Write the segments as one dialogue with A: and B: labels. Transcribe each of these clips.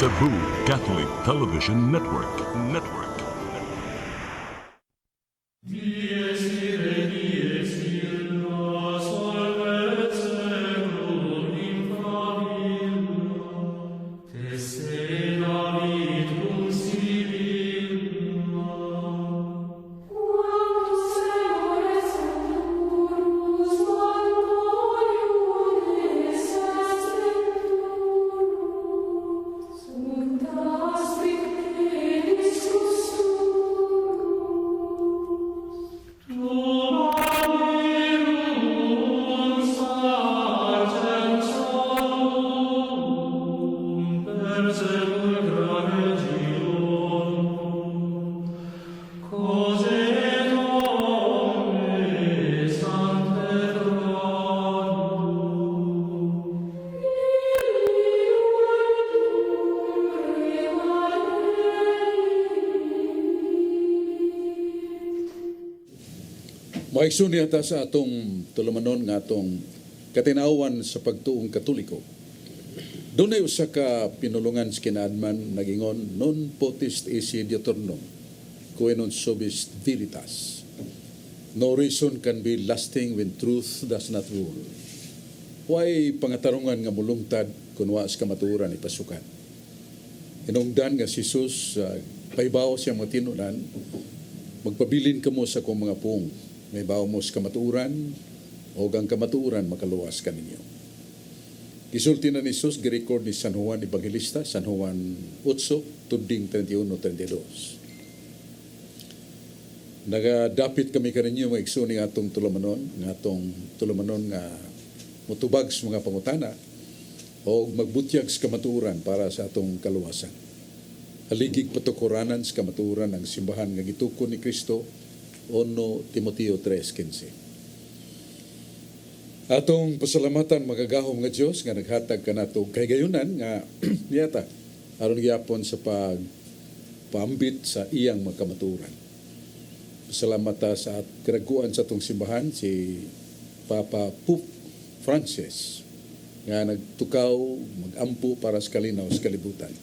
A: Cebu Catholic Television Network.
B: Maigsoon niya sa atong tulumanon nga atong katinawan sa pagtuong Katoliko. Doon ay usa ka pinulungan sa kinaadman nagingon non potest esse diuturnum quae non subis veritas. No reason can be lasting when truth does not rule. Huwag pangatarungan nga mulungtad kung waas kamaturan ipasukan. Inungdan nga si Jesus paibaw siyang mga tinunan, magpabilin ka mo sa kong mga pung. May bawo mo sa kamaturan o ang kamaturan makaluwas ka ninyo. Gisulti na ni Jesus, girecord ni San Juan Evangelista, San Juan 8, tunding 31-32. Nagadapit kami kaninyo mga igsoon ng atong tulumanon nga mutubag sa mga pangutana o magbutyag sa kamaturan para sa atong kaluwasan. Haligig patukuranan sa kamaturan ang simbahan nga gitukon ni Kristo 1 Timoteo 3:15. Atong pasalamatan magagahom nga Dios nga naghatag kanato kay gayunan nga niyata aron gyapon sa pagpaambit sa iyang magkamaturan. Pasalamata sa karaguan sa atong simbahan si Papa Pope Francis nga nagtukaw magampo para sa kalinaw sa kalibutan.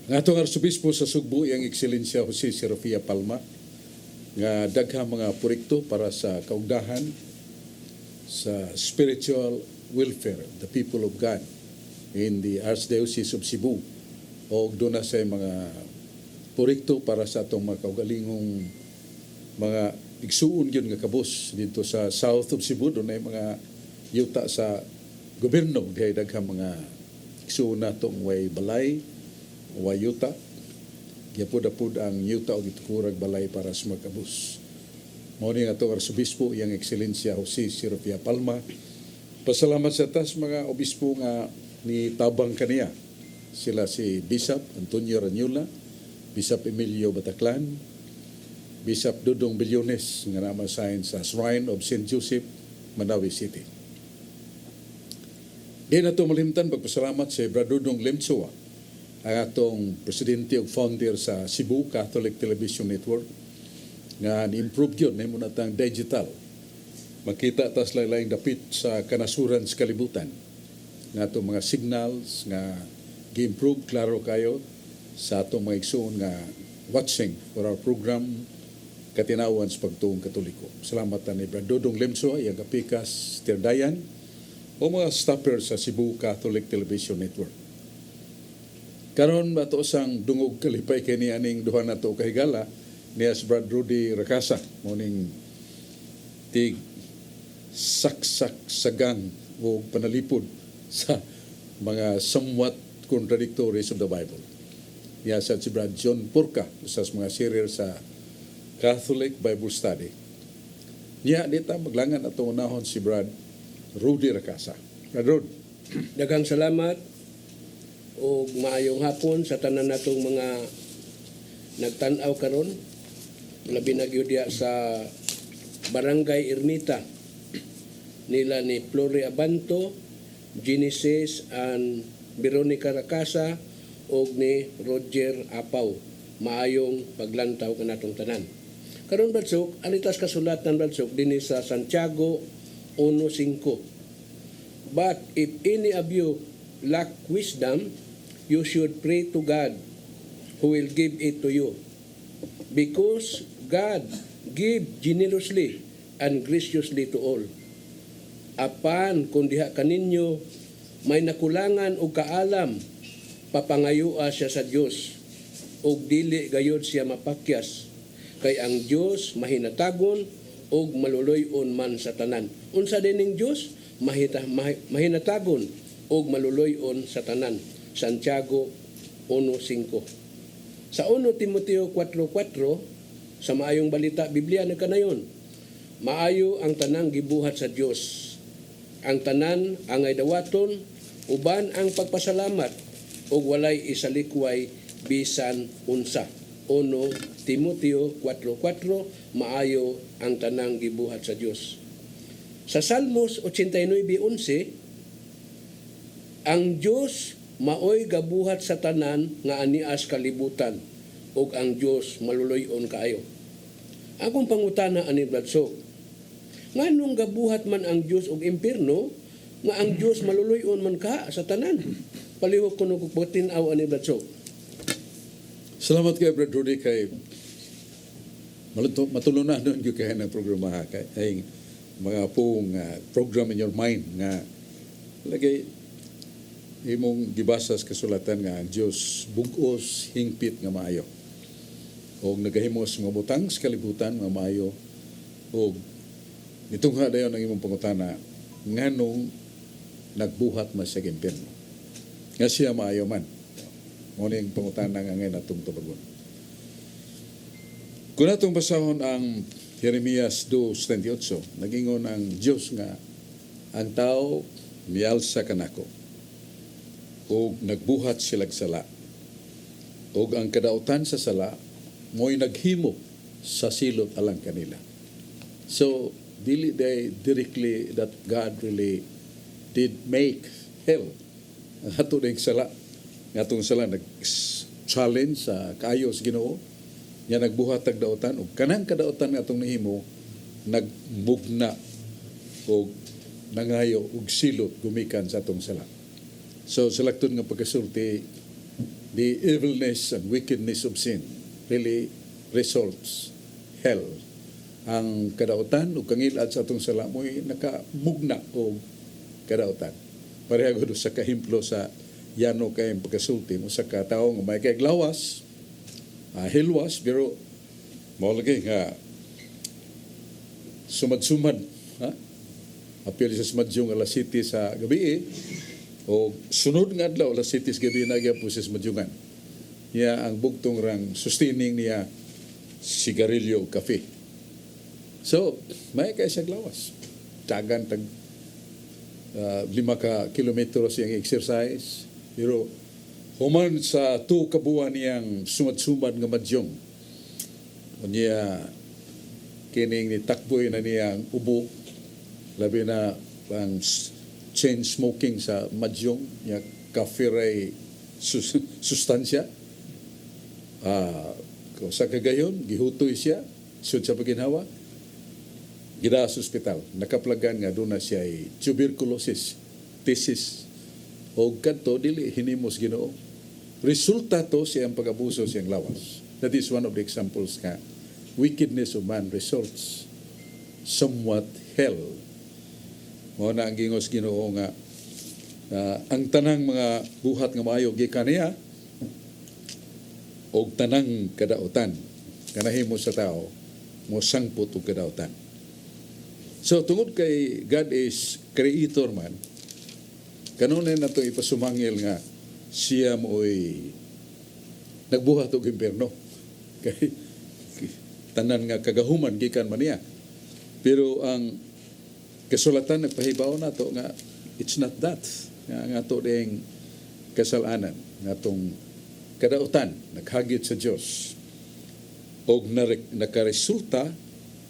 B: Nga atong Arsobispo sa Sugbo, iyang Ekselensya Jose Serafia Palma, nga daghang mga proyekto para sa kaugdahan sa spiritual welfare, the people of God in the Archdiocese of Cebu. O doon na sa mga proyekto para sa atong mga kaugalingong mga igsuon yun nga kabus dito sa south of Cebu. Doon na mga yuta sa gobyerno, dahil daghang mga igsuon na itong way balay, wayuta, gyapud-apud ang yuta o gitukurag balay para sa magkabus. Mao ni ato Arsobispo iyang Ekselensya Jose Serafia Palma. Pasalamat sa tas mga obispo nga ni tabang kaniya. Sila si Bishop Antonio Ranyula, Bishop Emilio Bataclan, Bishop Dudong Bilyones nga namasahin sa Shrine of St. Joseph, Mandawi City. Di na ito malimtan pagpasalamat sa Brad Dudong Lemtsua, ang atong presidente o founder sa Cebu Catholic Television Network nga ni-improve yun na muna tang digital. Makita tas lain-laing dapit sa kanasuran sa kalibutan nga atong mga signals nga gi-improve klaro kayo sa atong mga igsoon nga watching for our program katinawan sa pagtuong Katoliko. Salamat ni Brad Dodong Lemso, iyang kapikas Tirdayan o mga staffer sa Cebu Catholic Television Network. Karon ato sang dungog kalipay kay ni aning duha nato kahigala niya si Brad Rudy Rakasa morning tig saksak sagang o panalipod sa mga somewhat contradictories of the Bible. Niya si Brad John Purka sa mga serial sa Catholic Bible Study. Niya dita maglangan ato unahon si Brad Rudy Rakasa. Brad Rod,
C: daghang salamat o maayong hapon sa tanan natong mga nagtan-aw karon, labi na gyud diya sa Barangay Ermita nila ni Flore Abanto, Genesis and Veronica Rakasa og ni Roger Apaw. Maayong paglantaw kanatong tanan. Karon badsok, anitas kasulatan badsok dinhi sa Santiago 1:5. But if any of you lack wisdom, you should pray to God who will give it to you. Because God give generously and graciously to all. Apan kung diha kaninyo may nakulangan o kaalam, papangayua siya sa Dios ug dili gayud siya mapakyas, kay ang Dios mahinatagon ug maluloy-on man sa tanan. Unsa dining Dios? Mahinatagon ug maluloy-on sa tanan. Santiago 1:5. Sa 1 Timoteo 4:4, sa maayong balita Biblia na kanayon, maayo ang tanang gibuhat sa Dios. Ang tanan angay dawaton uban ang pagpasalamat ug walay isalikway bisan unsa. 1 Timoteo 4:4, maayo ang tanang gibuhat sa Dios. Sa Salmos 89:11, ang Dios maoy gabuhat sa tanan nga anias kalibutan ug ang Dios maluloy-on kaayo. Akong pangutana ani Bradso, nganong gabuhat man ang Dios og impierno nga ang Dios maluloy-on man ka sa tanan? Palihok kuno kung tin-aw ani Bradso.
B: Salamat kay Brad Rudy kay matulunan doon yung kaya ng programa kay mga pong program in your mind nga lagay imong gibasa sa kasulatan nga ang Dios bug-os hingpit nga maayo o nagahimos nga butang sa kalibutan nga maayo o nitong dayon ang imong pangutana nganong nagbuhat man sa impierno nga siya maayo man mo ning pangutana nga ngayon atong tubagon. Kung natong basahon ang Jeremias 2:28, nagingon ang Dios nga ang tao mialsa kanako o nagbuhat silag sala o ang kadautan sa sala mo'y naghimo sa silot alang kanila. So dili they directly that God really did make hell ang ato ng sala nga atong sala nag-challenge sa kaayos Ginoo nga nagbuhat tag dautan ug kanang kadautan nga atong nahimo nagmugna o nangayo og silot gumikan sa atong sala. So salakton nga pagkasulti, the evilness and wickedness of sin really results hell. Ang kadautan o kangilad sa atong sala mo'y nakamugna o kadautan. Pareha gud sa kahimplo sa yano kay pagkasulti mo sa katawo nga may kay glawas, hilwas, pero mao lagi nga sumad-sumad, ha? Apil sa sumadyong alas 7 sa gabi o sunod nga adlaw alas 7 sa gabi nagyapon sa sumadyungan. Niya ang bugtong rang sustaining niya sigarilyo o kafe. So, may kay sa glawas. Tagan tag 5 kilometro siyang exercise. Pero human sa 2 kabuan niyang sumad-sumad nga madyong. Niya kining ni takboy na niyang ubo. Labi na ang chain smoking sa madyong. Niya kafiray sustansya. Sa kagayon, gihutoy siya. Sud sa paginhawa. Gida sa ospital. Nakaplagan nga doon na siya ay tuberculosis, thesis. O kadto dili hinimos Ginoo. Resulta to siyang pag-abuso siyang lawas. That is one of the examples nga wickedness of man results somewhat hell. Mao na ang gingos Ginoo nga ang tanang mga buhat nga maayo gikan niya og tanang kadautan kanahimo sa tao mo sangput og kadautan. So tungod kay God is creator man, kanunay nato ipasumangil nga siya mo'y nagbuhat og impierno. Kay tanan nga kagahuman gikan man niya. Pero ang kasulatan nagpahibaw nato nga it's not that. Nga ato ding kasalanan nga atong kadautan naghagit sa Dios og nakaresulta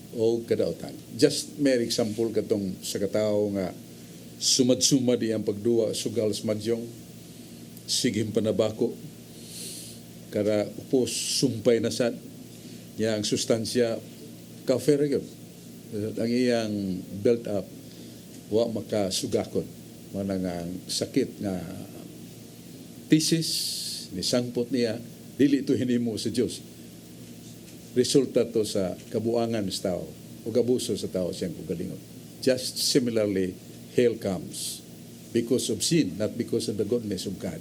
B: o kadautan. Just may example katong sa katao nga sumad-sumad iyang pagduwa sugal sa madyong sigim panabako kada upos sumpay na sad yang sustansya kafere gyud ang iyang built up wa makasugakon manang ang sakit nga thesis ni sangpot niya dili ito hinimo sa Dios. Resulta to sa kabuangan sa tao o kabuso sa tao siyang kugalingon. Just similarly, hell comes because of sin, not because of the goodness of God.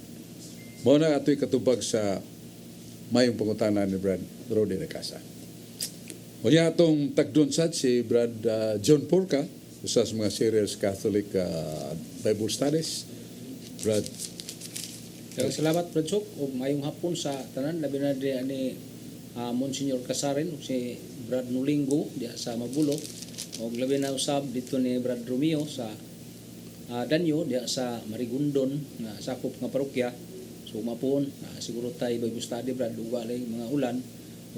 B: Mao na ato'y katubag sa mayong pangutana ni Brad Rodi Recasa. O niya atong tagdon sad si Brad John Porca, usa sa mga serious Catholic Bible Studies. Brad,
D: Daghang salamat Brad Sok ug mayong hapon sa tanan, labi na di ani Monsignor Casaren ug si Brad Nulingo diya sa Mabulo ug labi na usab dito ni Brad Romeo sa Danyo diya sa Marigundon nga sakop nga parokya. So mapon siguro tay Bible study Brad duga lay mga ulan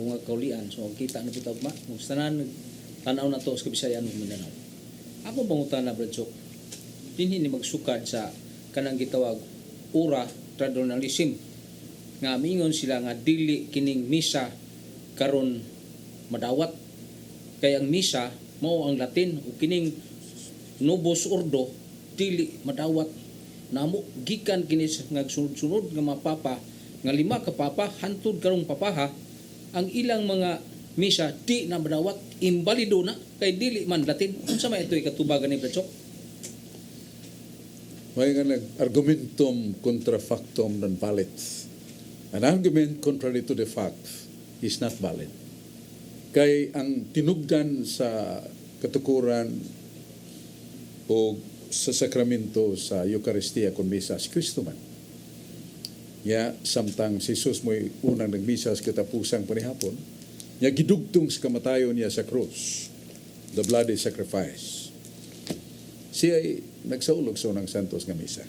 D: o nga kaulian. So kita na bitag ma ug tanan tan-aw na to sa Kabisayan ug Mindanao. Ako pangutana Brad Sok, dinhi ni magsukad sa kanang gitawag ura traditionalism nga mingon sila nga dili kining misa karon madawat kay ang misa mao ang Latin ug kining Novus Ordo dili madawat namo gikan kini nga sunod-sunod nga mapapa nga 5 ka papa hantud karong papaha ang ilang mga misa di na madawat imbalido na kay dili man Latin. Unsa may ito'y katubagan ni Brad Sok?
B: may nga argumentum contra factum non valid. An argument contrary to the fact is not valid. Kay ang tinugdan sa katukuran o sa sakramento sa Eucharistia kon misa si Kristo man. Ya, samtang si Jesus mo'y unang nagmisa sa katapusang panihapon, niya gidugtong sa kamatayon niya sa krus, the bloody sacrifice. Siya ay nagsaulog sa unang santos nga misa.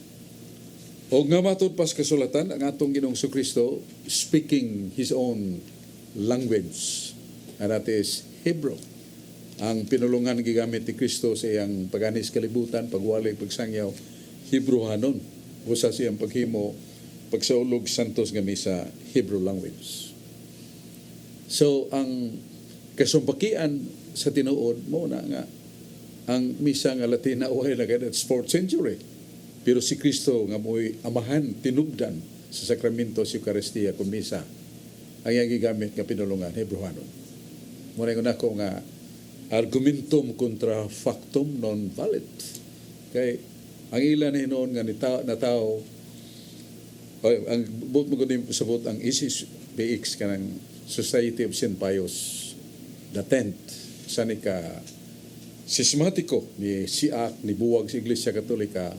B: O nga matod pas kasulatan, ang atong Ginoong Kristo speaking his own language, and that is Hebrew. Ang pinulungan gigamit ni Kristo sa iyang paganis kalibutan, pagwali, pagsangyaw, Hebrewanon. Usa siyang paghimo, pagsaulog santos nga misa, Hebrew language. So, ang kasumbakian sa tinuod, mo na nga, ang misa nga Latina uhay na ganit 4th century. Pero si Kristo nga mo'y amahan, tinugdan sa sakramento sa Eucharistia kung misa, ang iyang gigamit nga pinulungan, Hebrewanon. Muna ko na ko nga, argumentum contra factum non valid. Kay ang ilan hinoon nga na tao ang buot mo kundi sabot ang ISIS-BX kanang Society of St. Pius the 10th sa ni ka sismatiko ni siak ni buwag sa Iglesia Katolika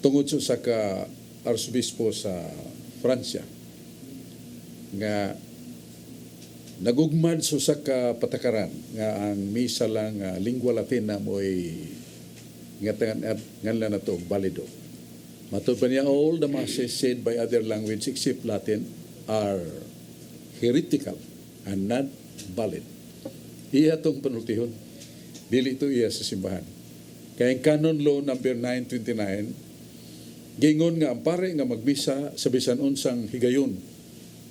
B: tungod sa ka arsobispo sa Francia nga nagugmad sa ka patakaran nga ang misa lang lingua latina mo'y nganlan na to valido. Matod pa niya, all the masses said by other language except Latin are heretical and not valid. Iya itong panultihon. Dili ito iya sa simbahan. Kaya ang Canon Law number 929, gingon nga ang pare nga magbisa sa bisan unsang higayon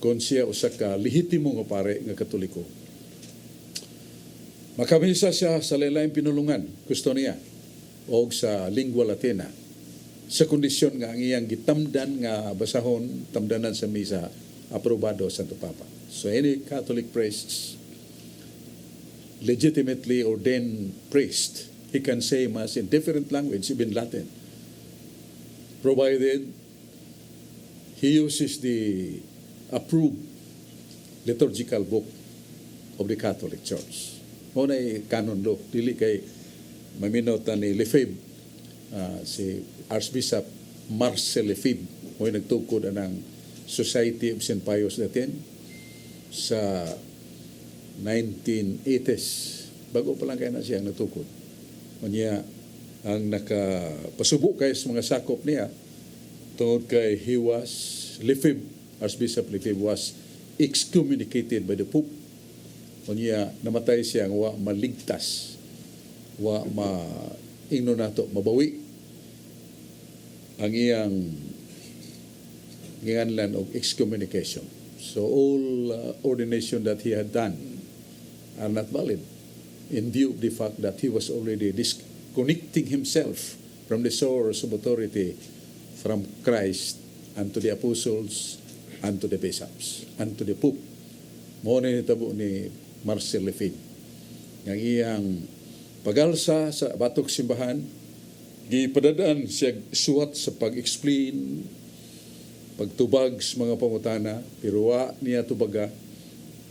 B: kung siya usa ka lehitimo nga pare nga Katoliko. Makamisa siya sa lain-laing pinulungan, gusto niya, o sa lingua latina, sa kondisyon nga ang iyang gitamdan nga basahon, tamdanan sa misa, aprobado sa Santo Papa. So any Catholic priest, legitimately ordained priest, he can say Mass in different language, even Latin, provided he uses the approved liturgical book of the Catholic Church. Muna ay canon law. Dili kay maminota ni Lefebvre, si Archbishop Marcel Lefebvre, mo'y nagtukod ng Society of St. Pius X sa 1980s. Bago pa lang kaya na siya nagtukod. O niya, ang nakapasubo kay sa mga sakop niya, tungod kay he was Lefebvre, Archbishop Lefebvre was excommunicated by the Pope. O niya, namatay siya nga wa maligtas, wa ingno nato mabawi ang iyang nganlan of excommunication. So all ordination that he had done are not valid in view of the fact that he was already disconnecting himself from the source of authority from Christ unto the apostles, unto the bishops, unto the pope. Mao ni tabo ni Marcel Lefebvre. Yang iyang pagalsa sa batok simbahan, gipadadaan siya suwat sa pag-explain, pagtubag sa mga pangutana, pero wa niya tubaga,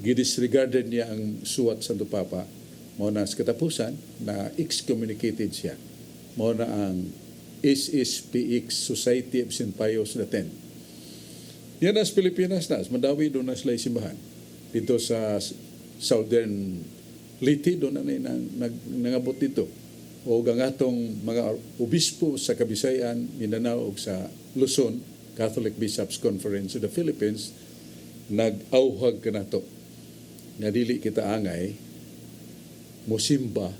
B: gidisregarded niya ang suwat sa Papa. Mao na sa katapusan na excommunicated siya. Mao na ang SSPX, Society of St. Pius X. Yan as Pilipinas na, madawi doon na sila simbahan. Dito sa Southern Leyte, doon na nangabot dito. O gangatong mga obispo sa Kabisayan, Mindanao o sa Luzon, Catholic Bishops Conference of the Philippines, nag-auhag ka na to. Nga dili kita angay, musimba,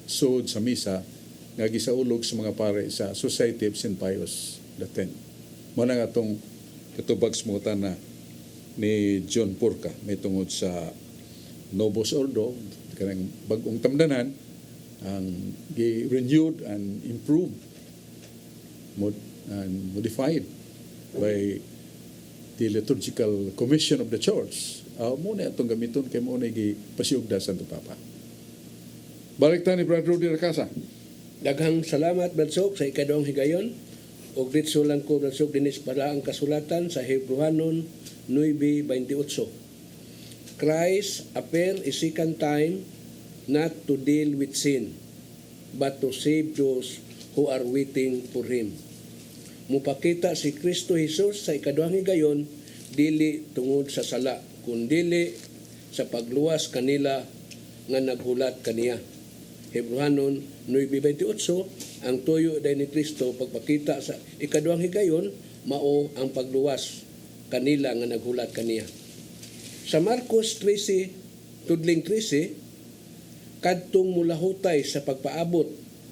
B: sud sa misa, nga gisaulog sa mga pare sa Society of St. Pius X. Mo na nga itong katubag sa mga na ni John Purka, may tungod sa Novus Ordo, kanang bagong tamdanan, ang renewed and improved and modified by the Liturgical Commission of the Church. Muna itong gamiton kay muna gipasiugda sa Papa. Balik ta ni Brother Rudy Racasa.
C: Daghang salamat, Bradsok, sa ikaduhang higayon. O ditso lang ko, Bradsok, dinis para ang kasulatan sa Hebrewanon 9:28. Christ appeared a second time not to deal with sin, but to save those who are waiting for Him. Mupakita si Kristo Jesus sa ikaduhang higayon, dili tungod sa sala, kundili sa pagluwas kanila nga naghulat kaniya. Hebrewanon 9:28, ang tuyo day ni Kristo pagpakita sa ikaduhang higayon, mao ang pagluwas kanila nga naghulat kaniya. Sa Marcos 13, tudling 13, kadtong mulahutay sa pagpaabot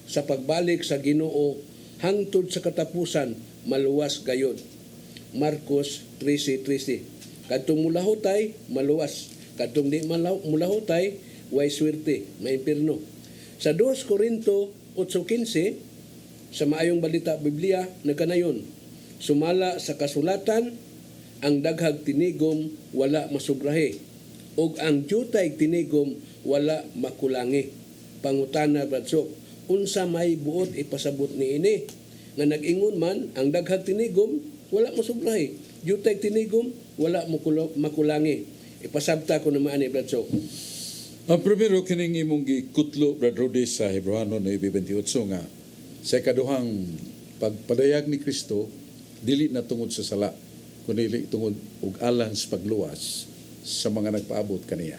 C: sa pagbalik sa Ginoo hangtod sa katapusan, maluwas gayod. Marcos 13:13. Kadtong mulahutay, maluwas. Kadtong di mulahutay, way swerte, may impierno. Sa 2 Corinto 8:15, sa maayong balita Biblia, nagkanayon, sumala sa kasulatan, ang daghag tinigom wala masubrahe, ug ang jutay tinigom wala makulangi. Pangutana, Bradsok, unsa may buot ipasabot ni ini? Nga nag-ingon man, ang daghag tinigom wala masubrahe, jutay tinigom wala makulangi. Ipasabta ko naman ni Bradsok.
B: Ang primero kining imong gikutlo, Brother Rudy, sa Hebrewanon 9:28 nga sa ikaduhang pagpadayag ni Kristo, dili na tungod sa sala, kundi tungod og alang sa pagluwas sa mga nagpaabot kaniya.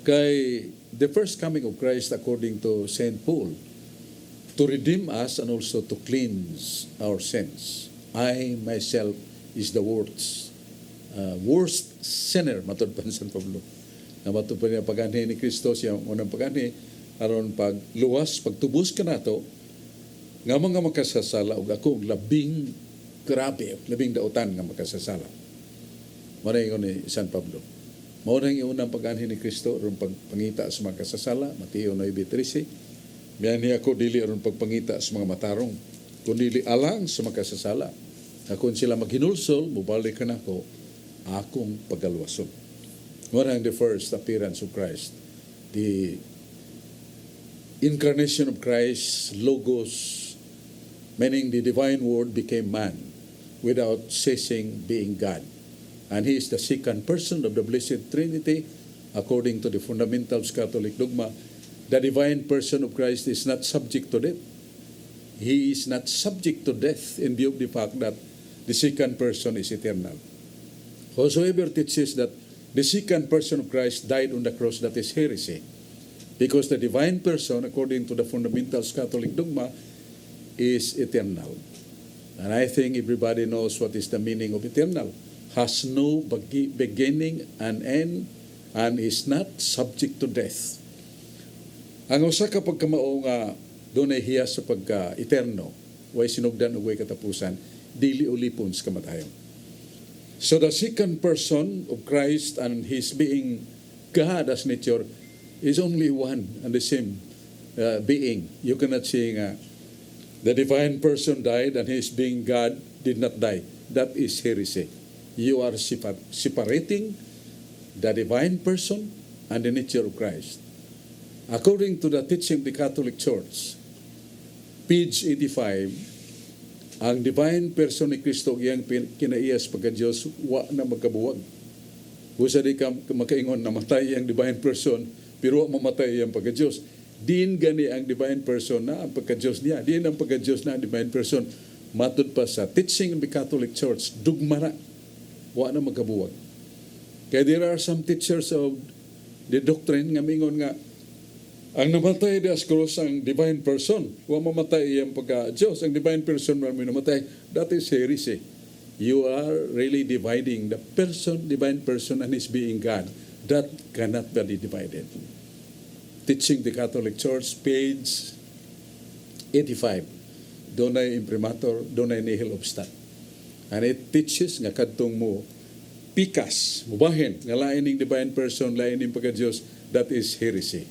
B: Kay the first coming of Christ, according to St. Paul, to redeem us and also to cleanse our sins. I myself is the worst sinner, matod pa ni San Pablo. Na matod pa niya pag-anhi ni Kristo, siya unang pag-anhi, aron pagluwas, pagtubos ka nato, nga mga makasasala, o ako, labing grabe, labing dautan nga makasasala. Muna yung ni San Pablo. Muna yung unang pag-anhi ni Kristo, aron pagpangita sa mga kasasala, Mateo 9:13. Miyan niya ako, dili aron pagpangita sa mga matarong, kundi alang sa mga kasasala. Kung sila maghinulsol, mubalik ka na ako, akong paggalwason. Muna the first appearance of Christ, the incarnation of Christ, Logos, meaning the divine word became man without ceasing being God. And He is the second person of the Blessed Trinity, according to the fundamentals Catholic dogma. The divine person of Christ is not subject to death. He is not subject to death in view of the fact that the second person is eternal. Whosoever teaches that the second person of Christ died on the cross, that is heresy. Because the divine person, according to the fundamentals Catholic dogma, is eternal. And I think everybody knows what is the meaning of eternal. Has no beginning and end, and is not subject to death. Ang usa ka pagkamao nga dunay hiya sa pagka-eterno, way sinugdan ug way katapusan, dili ulipon sa kamatayon. So the second person of Christ and His being God as nature is only one and the same being. You cannot say nga the divine person died and his being God did not die. That is heresy. You are separating the divine person and the nature of Christ. According to the teaching of the Catholic Church, page 85, ang divine person ni Kristo iyang kinaiyas pagka Diyos wa na magkabuwag. Busa di ka makaingon na matay ang divine person pero wa mamatay ang pagka Diyos. Din gani ang divine person na ang pagka Diyos niya. Din ang pagka Diyos na ang divine person. Matud pa sa teaching of the Catholic Church, dugma na. Wa na magkabuwag. Kaya there are some teachers of the doctrine nga mingon nga ang namatay di cross ang divine person. Wa mamatay ang pagka-Diyos. Ang divine person man namatay. That is heresy. You are really dividing the person, divine person, and his being God. That cannot be divided. Teaching the Catholic Church, page 85. Donay imprimatur, donay nihil obstat. And it teaches nga kadtong mo pikas, mubahin, nga lain ning divine person, lain ning pagka-Diyos, that is heresy.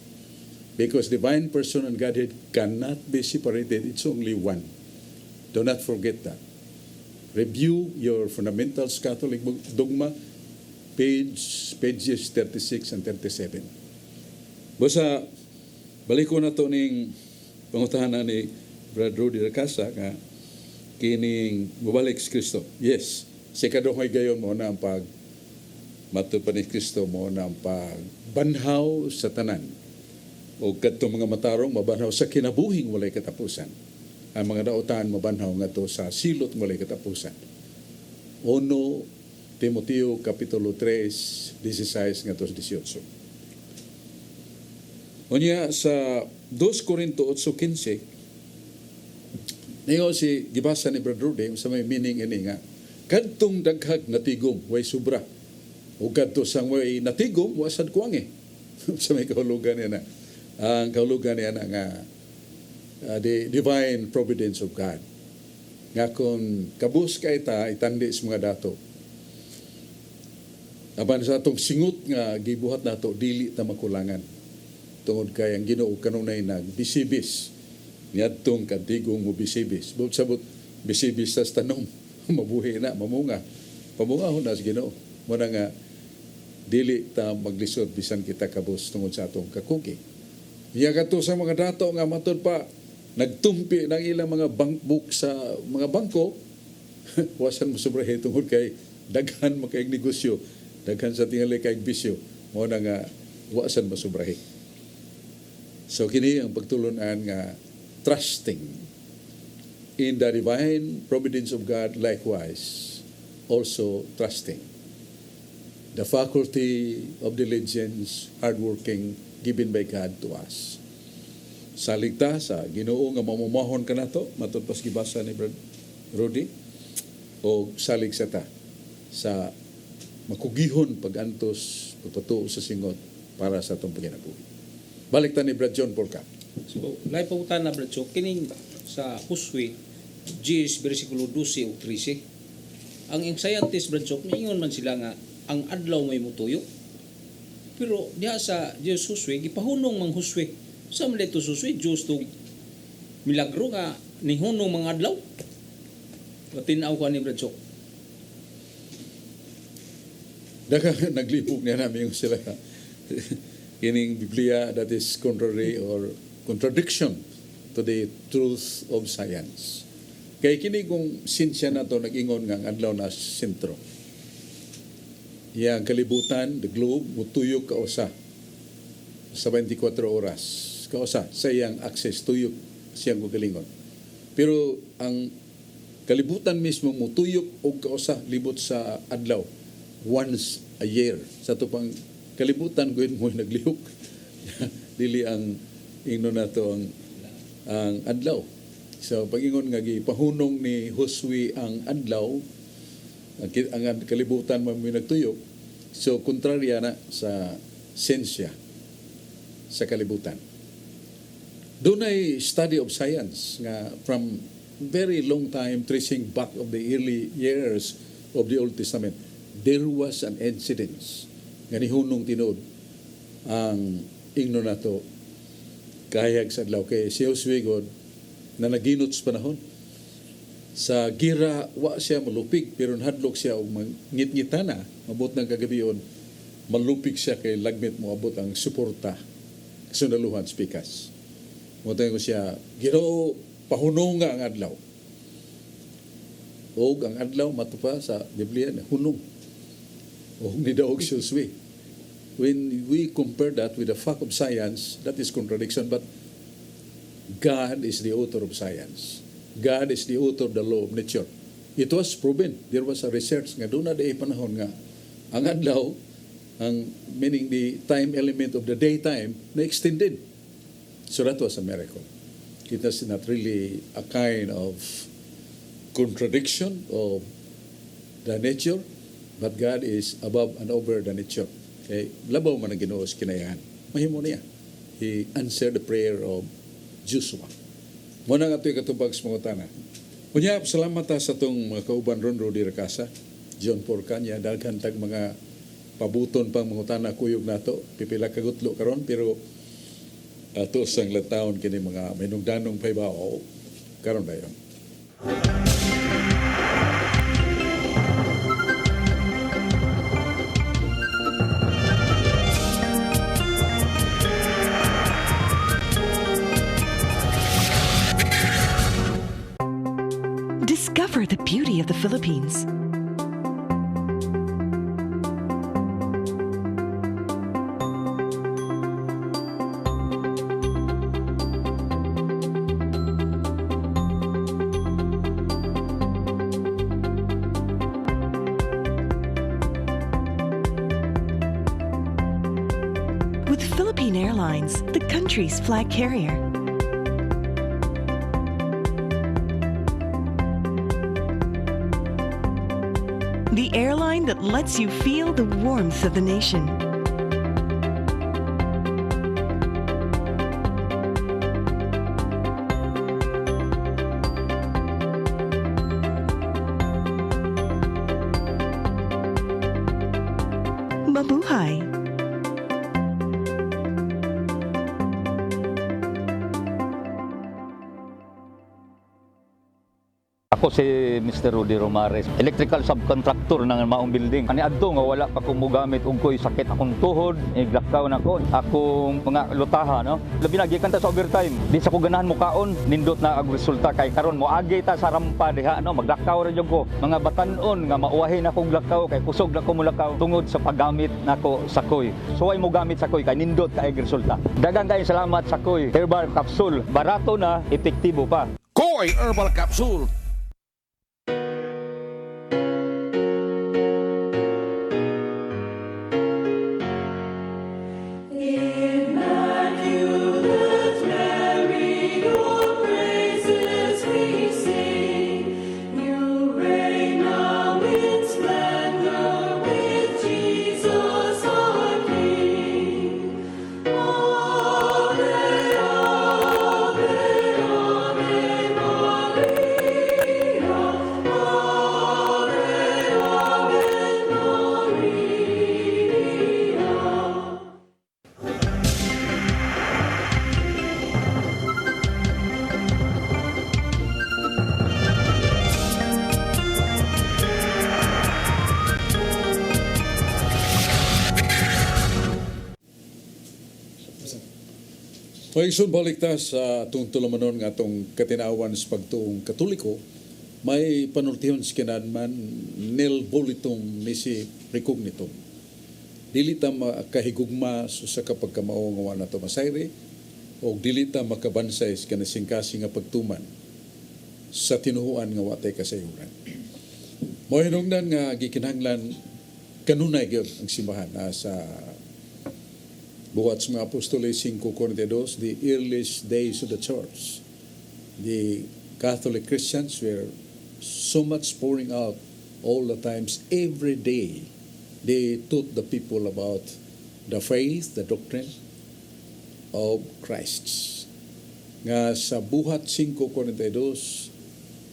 B: Because divine person and Godhead cannot be separated. It's only one. Do not forget that. Review your fundamentals Catholic dogma, pages 36 and 37. Basta, balik ko na to ning pangutahanan ni Brad Rudy Racasa nga kining mubalik si Kristo. Yes, si kaduhoy gayon mo na ang matud pa ni Kristo mo na ang pagbanhaw sa tanan. O kadto mga matarong mabanhaw sa kinabuhing walay katapusan. Ang mga dautan mabanhaw nga to sa silot walay katapusan. 1 Timoteo kapitulo 3, 16 nga to 18. Unya sa 2 Corinto 8:15, niyo si gibasa ni Brother Rudy sa may meaning ini nga kadtong daghag natigom way sobra. O kadto sang way natigom wasad kuangi. Sa may kahulugan niya na. Ang kahulugan niya na nga the divine providence of God. Nga kung kabus ka itandi sa mga dato. Aban sa atong singut nga gibuhat nato dili ta makulangan. Tungod kay ang Ginoo kanunay nagbisibis niadtong katigong mo bisibis. But sabot bisibis sa tanom mabuhi na mamunga. Pamungahon na sa Ginoo. Muna nga dili ta maglisod bisan kita kabus tungod sa atong kakugi. Iya kato sa mga dato nga matud pa nagtumpi ng ilang mga bankbook sa mga bangko. Wasan mo sobrahe tungod kay daghan mo kay negosyo, daghan sa tingali kay bisyo. Mo na nga wasan mo sobrahe. So kini ang pagtulunan nga trusting in the divine providence of God, likewise also trusting the faculty of diligence, hardworking given by God to us. Salig ta sa Ginoo nga mamumahon ka nato matud pas gibasa ni Brad Rudy, o salig sa ta sa makugihon pagantos pagpatuo sa singot para sa atong pagkinabuhi. Balik ta ni Brad John Porca.
D: So, lahi pautan na Brad Chok, kining sa Huswe, 10 versikulo 12 o 13. Ang scientist Brad Chok, niingon man sila nga, ang adlaw may mutuyok. Pero diha sa Diyos Huswe, gipahunong mang Huswe. Sa malito Huswe, Diyos to milagro nga nihunong mga adlaw. Tinaw ka ni Brad Chok.
B: Naglipog niya namin yung sila. Kining Biblia that is contrary or contradiction to the truth of science. Kaya kini kung sinsya na to nag-ingon nga ang adlaw na sentro. Yang kalibutan, the globe, mutuyok kausa sa 24 oras. Kausa sa iyang access, tuyok siyang kagalingon. Pero ang kalibutan mismo mutuyok o kausa libot sa adlaw once a year. Sa to pang kalibutan ko mo naglihok. Dili ang ingnon nato ang adlaw. So pag-ingon nga gipahunong ni Huswe ang adlaw, ang kalibutan mo nagtuyok. So kontrarya na sa sensya sa kalibutan. Doon ay study of science nga from very long time tracing back of the early years of the Old Testament. There was an incident nga nihunong tinuod ang ingno nato kahayag sa adlaw kay si Huswe God na naginot sa panahon. Sa gira, wa siya malupig, pero hadlok siya o ngit-ngitana, mabot ng kagabiyon, malupig siya kay lagmit mo abot ang suporta, kasundaluhan, spikas. Mutay ko siya, Ginoo, pahunong nga ang adlaw. O ang adlaw, matupa sa Biblia, hunong. O nidaog silswi. When we compare that with the fact of science, that is contradiction, but God is the author of science. God is the author of the law of nature. It was proven. There was a research nga doon na day panahon nga ang adlaw, meaning the time element of the daytime, na extended. So that was a miracle. It is not really a kind of contradiction of the nature, but God is above and over the nature. Okay? Labaw man ang Ginoo sa kinayahan. Mahimo niya. He answered the prayer of Joshua. Muna nga ito'y katubag sa mga tanan. Kunya, salamat sa itong mga kauban ron, Rudy Racasa, John Porcanya, daghan tag mga pabuton pang mga tanan kuyog nato, pipila kagutlo karon, pero ato sang lataon kini mga minungdanong paybao karon dayon.
E: Discover the beauty of the Philippines. With Philippine Airlines, the country's flag carrier. The airline that lets you feel the warmth of the nation. Mabuhay!
F: Ako si Mr. Rudy Romares, electrical subcontractor ng maong building. Ani adto nga wala pa ko mogamit og ko'y sakit akong tuhod, iglakaw na ko. Akong mga lutaha, no. Labi na gikan ta sa overtime. Di sa ko ganahan mo kaon, nindot na ang resulta kay karon mo agay ta sa rampa diha, no. Maglakaw ra jud ko. Mga batan-on nga mauwahin akong lakaw kay kusog na ko mulakaw tungod sa paggamit nako sa koy. Suway mo gamit sa koy kay nindot kay resulta. Daghang kay salamat sa koy. Herbal capsule, barato na, epektibo pa.
G: Koy Herbal Capsule.
B: Pagsun balik ta sa atong tulumanon nga atong katinawan sa pagtuong Katoliko, may panultihon sa kinadman nil bolitong nisi recognitum. Dili ta makahigugma sa kapagkamao nga wala to masayre o dili ta makabansay sa kanasingkasi nga pagtuman sa tinuhuan nga watay kasayuran. Mao hinungdan nga gikinahanglan kanunay gyud ang simbahan sa buhat sa mga Apostoles 5:42, the earliest days of the church, the Catholic Christians were so much pouring out all the times, every day. They taught the people about the faith, the doctrine of Christ. Nga sa buhat 5:42,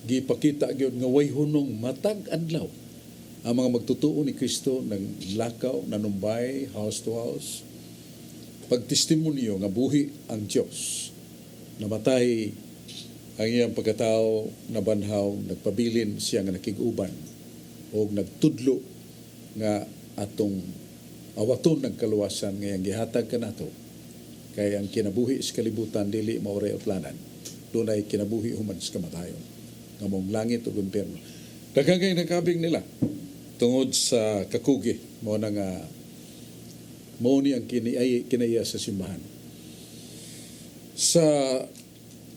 B: gipakita gyud nga way hunong matag adlaw ang mga magtutuo ni Kristo ng lakaw, nanumbay, house to house, pagtestimonyo nga buhi ang Diyos, namatay ang iyang pagkatao nabanhaw, nagpabilin siya nga nakig-uban o nagtudlo nga atong awaton ng kaluwasan ngayang gihatag kanato. Kay ang kinabuhi sa kalibutan dili maoray planan. Dunay kinabuhi human sa kamatayon. Ngamong langit ug impyerno. Daghang kay nakabing nila tungod sa kakugi mo na nga mao ni ang kinaiya sa simbahan. Sa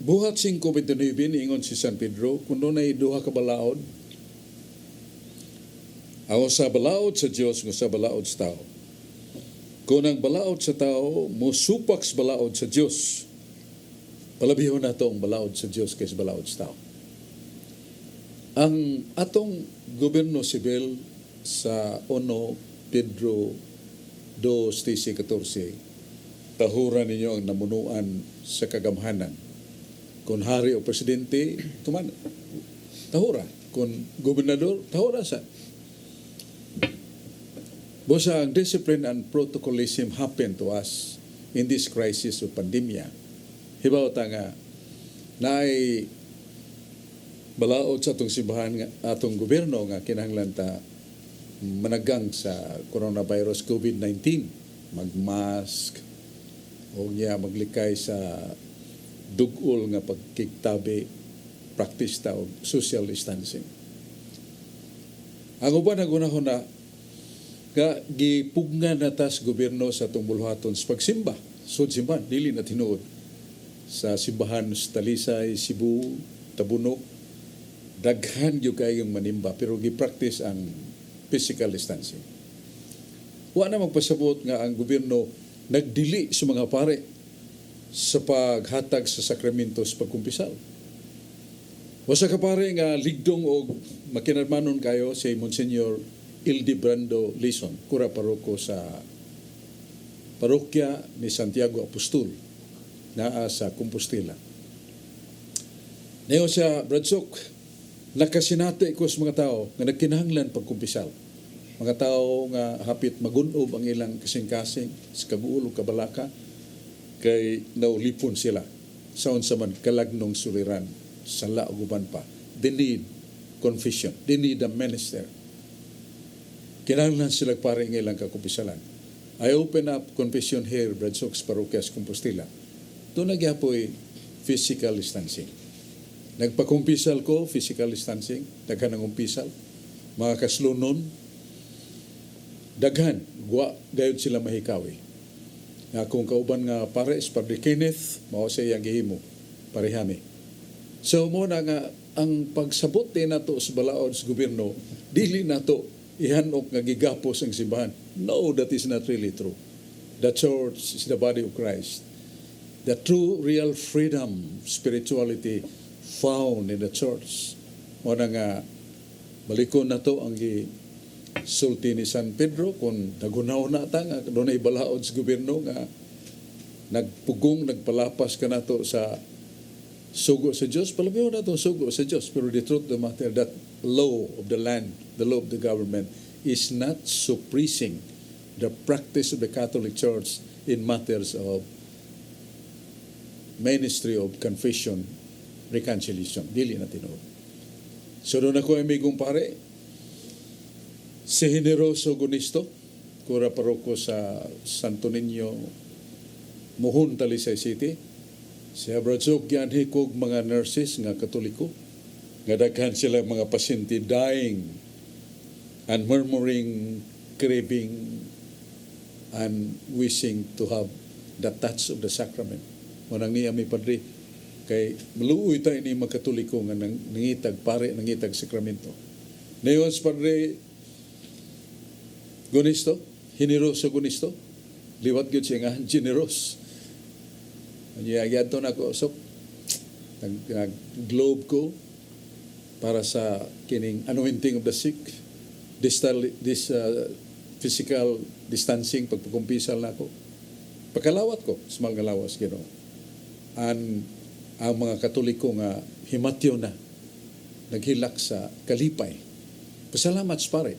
B: buhat 5:29 ingon si San Pedro, kung dunay duha ka balaod, ang sa balaod sa Dios ug sa balaod sa tao. Kung ang balaod sa tao mosupak sa balaod sa Dios, palabihon nato ang balaod sa Dios kaysa balaod sa tao. Ang atong gobyerno sibil sa 1 Pedro 2:14, tahuran ninyo ang namunuan sa kagamhanan. Kung hari o presidente, tuman, tahura. Kung gobernador, tahura sa. Bosa, ang discipline and protocolism happen to us in this crisis of pandemya. Hibaw ta nga, naay balaod sa atong simbahan, atong gobyerno nga kinahanglan ta managang sa coronavirus COVID-19, magmask o niya maglikay sa dugol nga pagkiktabi, practice ta og social distancing. Ang uban ang unahon na nga gipugnan na tas gobyerno sa atong buluhaton sa pagsimba. Sud simbahan, dili na tinuod sa simbahan sa Talisay, Cebu, Tabunok, daghan yung kayong manimba pero gi-practice ang physical distancing. Wa na magpasabot nga ang gobyerno nagdili sa mga pare sa paghatag sa sakramento sa pagkumpisal. Wasa ka pare nga ligdong o makinarmanon kayo si Monsignor Ildebrando Lison, kura paroko sa parokya ni Santiago Apostol naa sa Compostela. Ngayon siya, Bradsok, nakasinati ko sa mga tao nga nagkinahanglan pagkumpisal. Mga tao nga hapit magunob ang ilang kasing-kasing sa kaguulo kabalaka kay naulipon sila sa unsa man kalagnong suliran sa lauguban pa. They need confession. They need a minister. Kinahanglan sila para ng ilang kakumpisalan. I open up confession here, Bradsok, Parokyas, Compostela. Doon nagyapoy physical distancing. Nagpakumpisal ko, physical distancing, daghan ng umpisal. Mga kaslunon, daghan, gayod sila mahikawi. Nga kung kauban nga pares, Padre Kenneth, mao siya ang gihimo, parehami. So mo na nga, ang pagsabot din nato sa balaod sa gobyerno, dili nato ihanok nga gigapos ang simbahan. No, that is not really true. The church is the body of Christ. The true, real freedom, spirituality found in the church. O na nga, balikon na to ang sulti ni San Pedro kung nagunaw na ta nga doon ay balaod sa gobyerno nga nagpugong, nagpalapas ka na to sa sugo sa Diyos. Palabiho na to sugo sa Diyos. Pero the truth of the matter, that law of the land, the law of the government is not suppressing the practice of the Catholic Church in matters of ministry of confession, reconciliation. Dili na tinuod. So doon ako amigong pare, si Generoso Gunisto, kura paroko sa Santo Niño, Muhon, Talisay City, si Bradsok yan hikog mga nurses nga Katoliko, nga daghan sila mga pasyente dying and murmuring, craving, and wishing to have the touch of the sacrament. Manang niya may padre, kay maluoy tayo ni mga Katoliko nga nangitag pare, nangitag sakramento. Ngayon sa Padre Gunisto, Generoso Gunisto, liwat yun siya nga, generous. Nagyagyan to na ko, so, nag-globe ko para sa kining anointing of the sick, this physical distancing, pagpakumpisal na ko. Pagkalawat ko, sa mga lawas, gano'n. Ang mga Katoliko nga himatyo na, naghilak sa kalipay. Pasalamat sa pare.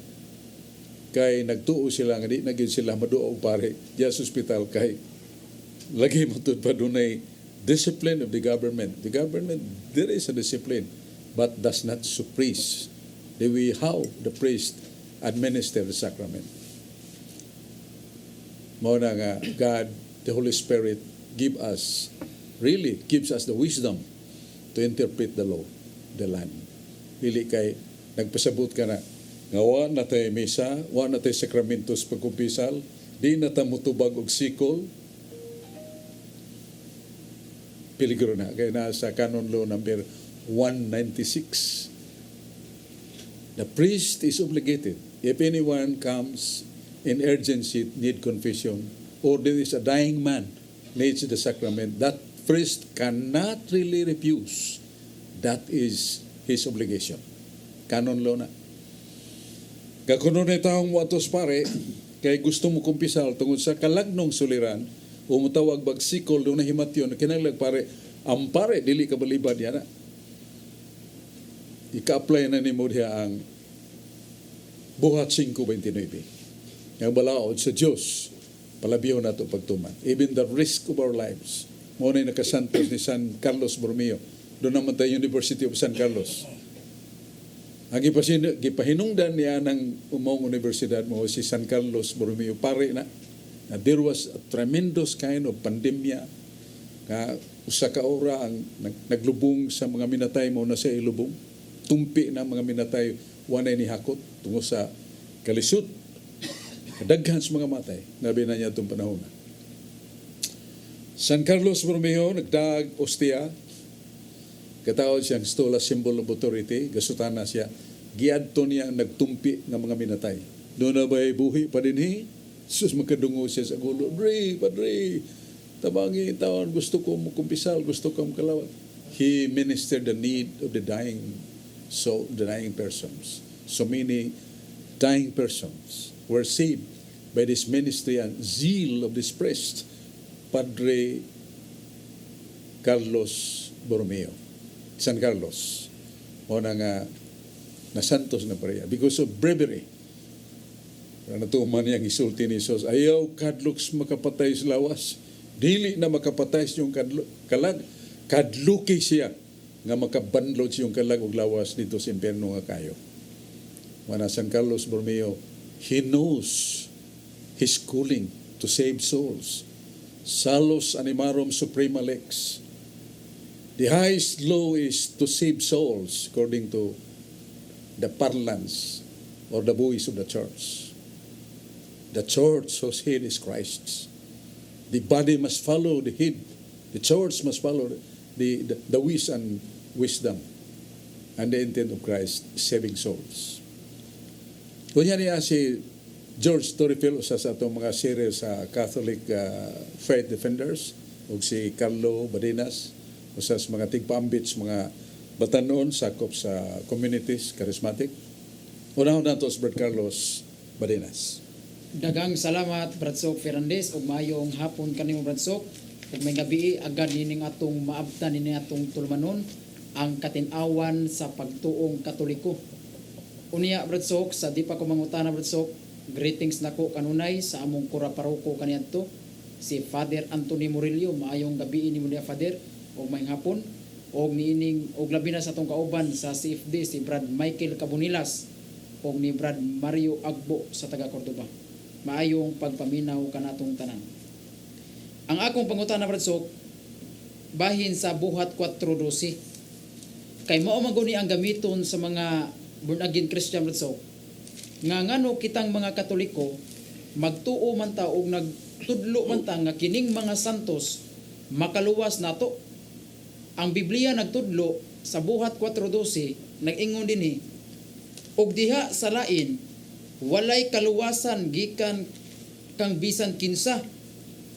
B: Kay nagtuo sila, nga di naging sila maduog pare, diya sa ospital, kay lagi matod pa dunay discipline of the government. The government, there is a discipline, but does not suppress the way how the priest administer the sacrament. Mo na nga, God, the Holy Spirit, gives us the wisdom to interpret the law, the land. Dili kay nagpasabot ka na, nga wa na tayo misa, wa na tayo sakramentos pagkumpisal, di na ta mutubag og sikol, peligro na. Kaya nasa Canon Law number 196. The priest is obligated. If anyone comes in urgency, need confession, or there is a dying man, needs the sacrament, that priest cannot really refuse. That is his obligation. Canon law na. Kakuno na taong watos pare, kay gusto mo kumpisal tungod sa kalagnong suliran, umutawag bagsikol doon na himatyon, kinanglag pare, ang pare, dili ka balibad yan na. Ika-apply na ni mo diya ang buhat 5:29. Ang balaod sa Diyos, palabiyo na ito pagtuman. Even the risk of our lives. Muna yung nakasantos ni San Carlos Borromeo. Doon naman tayo University of San Carlos. Ang gipahinungdan niya ng umong universidad mo si San Carlos Borromeo, pare na there was a tremendous kind of pandemya nga usa ka ora ang naglubong sa mga minatay mo na sa ilubong. Tumpi na mga minatay wanay ni hakot tungo sa kalisod. Daghan sa mga matay. Nabi na niya itong panahon na. San Carlos Borromeo, nagdag ostia. Katawad siyang stola symbol of authority. Gasutana siya. Giadto niya nagtumpi ng mga minatay. Doon na ba'y buhi pa din sus magkadungo siya sa gulo. Padre, tabangi, taon, gusto ko mo kumpisal, gusto ko mo kalawat. He ministered the need of the dying persons. So many dying persons were saved by this ministry and zeal of this priest, Padre Carlos Borromeo, San Carlos, o nga nasantos na pareya because of bravery. Natuman niyang isulti ni Jesus, ayaw kadluks makapatay sa lawas, dili na makapatay yung kalag, kadluki siya nga makabanlod siyang kalag og lawas dito sa impyerno nga kayo. Wana San Carlos Borromeo, he knows his calling to save souls. Salus animarum suprema lex. The highest law is to save souls according to the parlance or the voice of the church. The church whose head is Christ's. The body must follow the head. The church must follow the wisdom and the intent of Christ, saving souls. Kunya niya si George Torrefil, usa sa itong mga series sa Catholic Faith Defenders, o si Carlo Badenas, usa sa mga tigpaambits, mga batanon, sakop sa communities, charismatic. Unahon na ito si Brad Carlos Badenas.
H: Dagang salamat Bradsok Fernandez ug maayong hapon kanimo Bradsok ug may gabi agad nining atong maabtan nining atong tulmanon ang katin-awan sa pagtuong Katoliko. Unya Bradsok, sa di pa ko mangutana Bradsok, greetings nako kanunay sa among kura paroko kaniadto si Father Anthony Murillo. Maayong gabi nimo niya Father ug maayong hapon ug niining ug labi na sa atong kauban sa CFD si Brad Michael Cabunilas ug ni Brad Mario Agbo sa taga Cordoba. Maayong pagpaminaw kanatong tanan. Ang akong pangutana Bradsok, bahin sa buhat 4:12. Kay mao man guni ang gamiton sa mga born again Christian Bradsok. Nga ngano kitang mga Katoliko magtuo man ta og nagtudlo man ta nga kining mga santos makaluwas nato. Ang Biblia nagtudlo sa buhat 4:12 nag-ingon dinhi og diha sa lain walay kaluwasan gikan kang bisan kinsa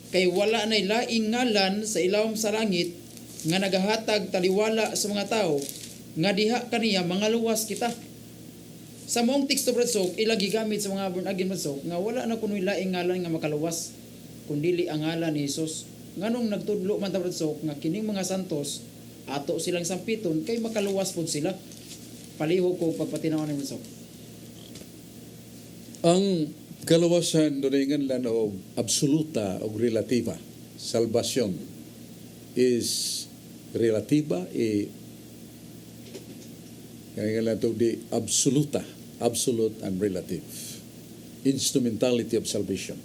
H: kay wala nay laing ngalan sa ilawom sa langit nga nagahatag taliwala sa mga tao nga diha kaniya mangaluwas kita. Sa moong teksto Bradsok ila gigamit sa mga born again Bradsok nga wala na kunoy laing ngalan nga makaluwas kundili ang ngalan ni Hesus. Nganong nagtudlo man ta Bradsok nga kining mga santos ato silang sampiton kay makaluwas pud sila. Palihog ko pagpatinaw ni Bradsok.
B: Ang kaluwasan doon lang o absoluta o relativa, salvasyon. is relatiba kaya nga ito di absoluta, absolute and relative. Instrumentality of salvation.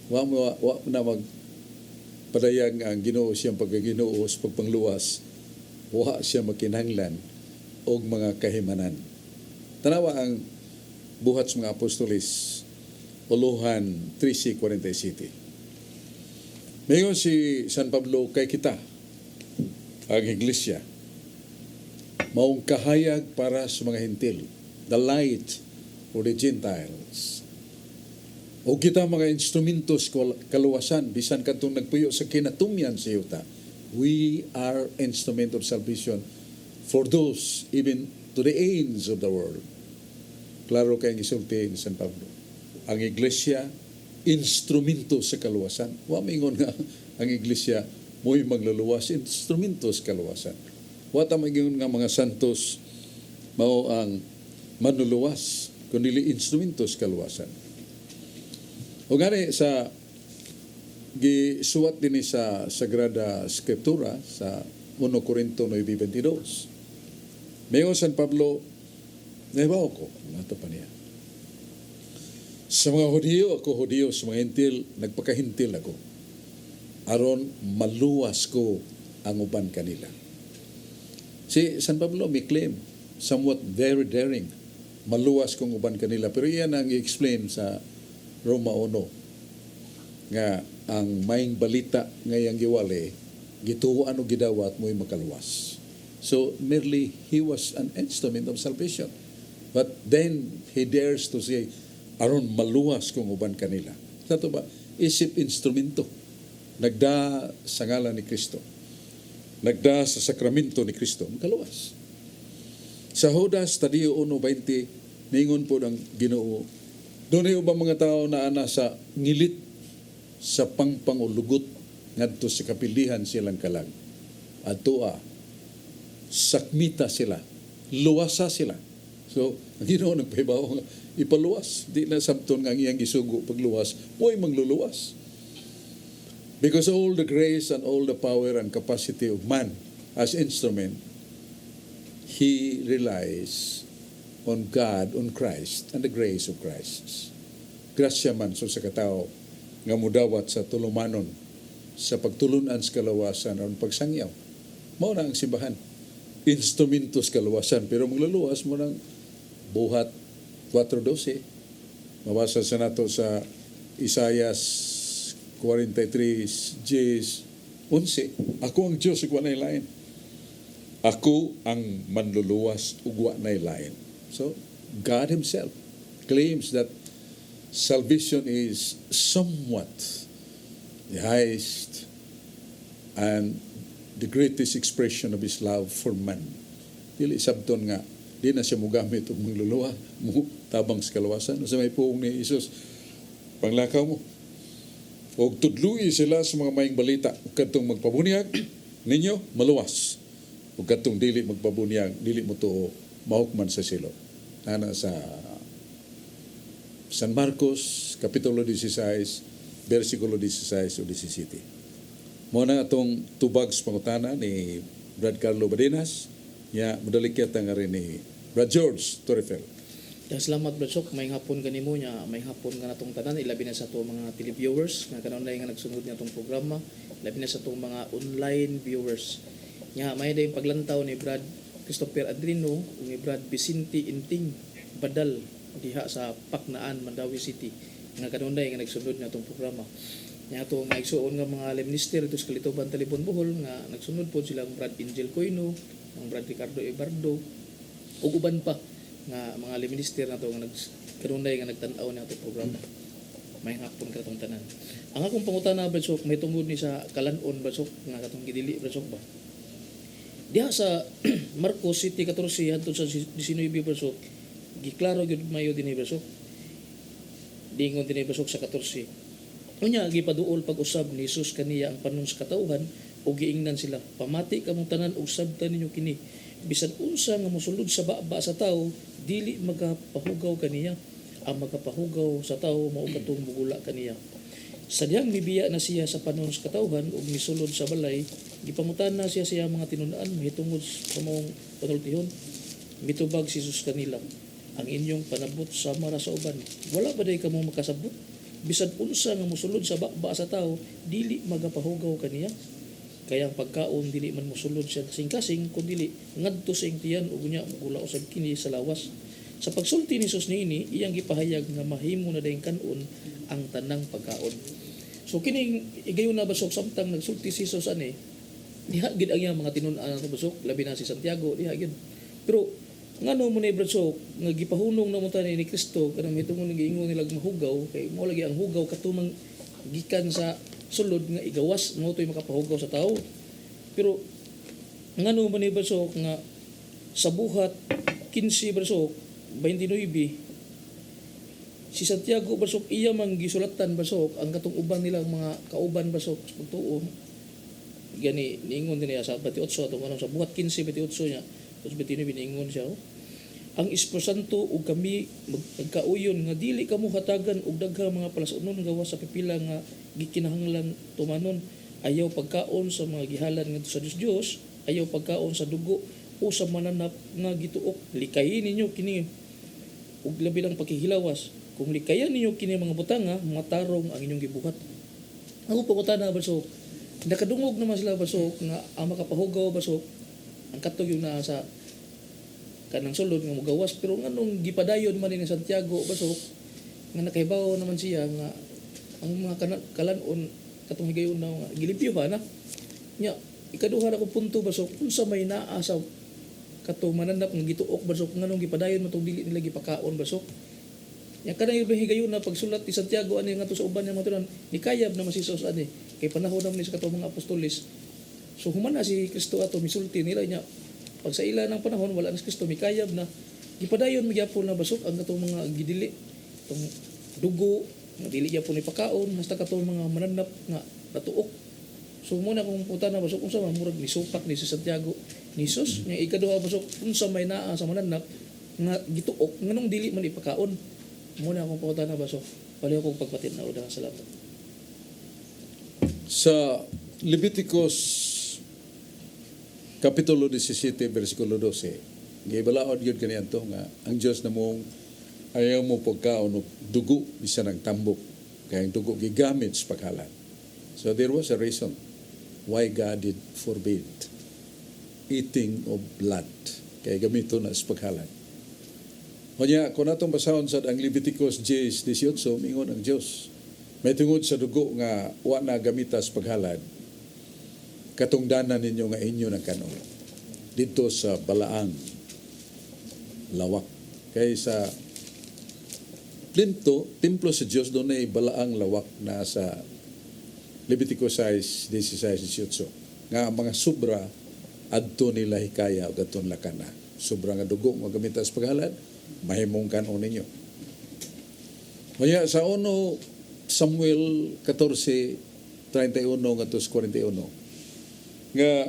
B: Wa na padayag ang Ginoo siyang pagkaginoo sa pagpangluwas, wa siya makinahanglan og mga kahimanan. Tanawa ang buhat sa mga apostolis, Uluhan 13:47. Mayon si San Pablo kay kita, ang iglesia, maong kahayag para sa mga hentil, the light for the Gentiles. O kita mga instrumentos kaluwasan, bisan katong nagpuyo sa kinatumyan sa yuta, we are instrument of salvation for those even to the ends of the world. Klaro kayong isulti ni San Pablo. Ang iglesia, instrumento sa kaluwasan. Wa mingon nga ang iglesia mo'y magluluwas, instrumento sa kaluwasan. Wa ta mingon nga mga santos mao ang manluluwas, kundi instrumento sa kaluwasan. O gani sa gisuwat din sa Sagrada Escritura sa 1 Corinto 9:22. Mayon San Pablo, naibaw ko, nato pa niya. Sa mga Hudiyo, ako Hudiyo, sa mga Hintil, nagpakahintil ako. Aron maluwas ko ang uban kanila. Si San Pablo may claim, somewhat very daring, maluwas kong uban kanila. Pero iyan ang i-explain sa Roma 1, nga ang maing balita ngayang giwali, gituwaan o gidawat mo'y makaluwas. So merely he was an instrument of salvation. But then he dares to say, aron maluwas kung uban kanila. Sato ba? Isip instrumento. Nagda sa ngalan ni Kristo. Nagda sa sakramento ni Kristo. Makaluwas. Sa Judas, Tadio 1:20, ningon po ng Ginoo, doon ay ubang mga tao na ana sa ngilit sa pangpangulugot ngadto sa kapilihan silang kalag. Atua, sakmita sila, luwasa sila. So, ang Ginoo nagpahibaw nga, ipaluwas. Di na sabton nga iyang gisugo pagluwas, mo'y magluluwas. Because all the grace and all the power and capacity of man as instrument, he relies on God, on Christ, and the grace of Christ. Grasya man so sa katao nga mudawat sa tulumanon sa pagtulunan sa kalawasan o pagsangyaw. Mao na ang simbahan. Instrumentos kalawasan, pero magluluwas mo ng buhat 4:12. Mabasa sa nato sa Isaias 43:11. Ako ang Diyos, ug wa nay lain. Ako ang manluluwas, ug wa nay lain. So, God Himself claims that salvation is somewhat the highest and the greatest expression of His love for man. Dili sabton nga, di na siya mugamit o magluluwa, tabang sa kalawasan. Sa may puong ni Jesus, panglakaw mo. O tudluyi sila sa mga maing balita, katong magpabunyag, ninyo, maluwas. O katong dili magpabunyag, dili mo to mahukman sa silo. Nana sa San Marcos, Kapitulo 16, versikulo 16 o 17. Muna atong tubags pangutana ni Brad Carlo Badenas, ya madalikya nga rin ni Brad George Torrefel.
I: Salamat Brad Sok, may hapon kanimo nya, may hapon nga natong tanan, ilabi na sa to mga televiewers nga kanunay nga nagsunod niya tong programa, ilabi na sa tong mga online viewers. Nya may day paglantaw ni Brad Christopher Adrino ug ni Brad Vicente Inting Badal diha sa Paknaan, Mandawi City nga kanunay nga nagsunod niya tong programa. Nya to nga igsuon nga mga minister ito sa Kalituban Talibon Bohol nga nagsunod po sila ang Brad Angel Coino, ang Brad Ricardo Ebardo ug uban pa nga mga minister na to nga kanunay nga nagtan-aw niya tong programa. May hapon katong tanan. Ang akong pangutana Brad Sok, may tungod ni sa Kalanon Brad Sok nga katong gidili Brad Sok ba. Diha sa Marcos City 14 hangtod sa 19 Brad Sok, giklaro gyud mayo dinhi Brad Sok. Dingon dinhi Brad Sok sa 14. Unya gipaduol pag-usab ni Jesus kaniya ang panon sa katawhan ug giingnan sila, pamati kamong tanan ug sabtan ninyo kini. Bisan unsa nga mosulod sa baba sa tawo, dili magapahugaw kaniya. Ang magapahugaw sa tawo mao katong mugula kaniya. Sadyang mibiya na siya sa panahon sa katawhan ug misulod sa balay, gipangutan na siya mga tinun-an mahitungod sa maong panultihon. Mitubag si Jesus kanila, ang inyong panabot sama ra sa uban. Wala ba day kamo makasabot? Bisan unsa nga mosulod sa bakba sa tao, dili magapahugaw kaniya. Kaya ang pagkaon dili man mosulod siya kasing-kasing kundi ngadto sa tiyan ug unya gula usab kini sa lawas. Sa pagsulti ni Jesus niini, iyang gipahayag nga mahimo na dayang kanon ang tanang pagkaon. So kining igayon na basok samtang nagsulti si Jesus ani, diha gid ang iyang mga tinun-an nga basok, labi na si Santiago, diha gid. Pero ngano mo ni Bradsok nga gipahunong na mo tani ni Kristo kanang hitungod nga giingon nila mahugaw kay mo lagi ang hugaw katumang gikan sa sulod nga igawas mo toy makapahugaw sa tao. Pero ngano mo ni Bradsok nga sa buhat 15 Bradsok 29 si Santiago Bradsok iya man gisulatan Bradsok ang katong uban nilang mga kauban Bradsok sa pagtuo gani niingon din niya sa 28 atong anong sa buhat 15 28 niya tapos 29 niingon siya ang Espiritu Santo ug kami magkauyon nga dili kamo hatagan og daghang mga palasunon gawas sa pipila nga gikinahanglan tumanon ayaw pagkaon sa mga gihalan ngadto sa Dios ayaw pagkaon sa dugo o sa mananap nga gituok likayin ninyo kini ug labi lang paghihilawas kung likayan ninyo kini mga butanga matarong ang inyong gibuhat. Ako pangutana Basok nakadungog naman sila Basok nga ang makapahugaw Basok ang katog yung naa sa kanang sulod nga mogawas pero nganong gipadayon man ni Santiago Basok nga nakahibaw naman siya nga ang mga kalanon katong higayon na nga gilimpyuhan na nya ikaduha na ko punto Basok unsa may naa sa katong mananap nga gituok Basok nganong gipadayon man tong dili nila gipakaon Basok nya kanang higayon na pagsulat ni Santiago ani nga to sa uban niya mga tunan nikayab na masisos ani kay panahon naman ni sa katong mga apostoles so human na si Kristo ato misulti nila nya pag sa ila ng panahon wala na si Kristo mikayab na gipadayon magyapon na Basok ang katong mga gidili tong dugo nga dili gyapon ni pakaon hasta katong mga mananap nga natuok so muna kung puta na Basok unsa man murag ni supak ni si Santiago ni Jesus nya ikaduha Basok unsa may naa sa mananap nga gituok nganong dili man ipakaon muna akong puta na Basok pali akong pagpatin na udah salamat
B: Sa Leviticus Kapitulo 17, versikulo 12, gibalaod yun kaniyanto nga ang Diyos na mong ayaw mo pagkaon o dugo bisa ng tambok kaya ang dugo gigamit sa paghalan. So there was a reason why God did forbid eating of blood kaya gamito na sa paghalan. Kanya, kung natong basahon sa ang Leviticus 18, mingon ang Diyos may tungod sa dugo nga wa na gamita sa paghalan katungdanan ninyo nga inyo ng kanon dito sa balaang lawak kay sa templo sa Diyos doon ay balaang lawak na sa Leviticus 16:18 nga ang mga sobra adto nila hikaya o gaton lakana sobra nga dugo magamita sa paghalan mahimong kanon ninyo kaya sa 1 Samuel 14:31 ngadto 41 nga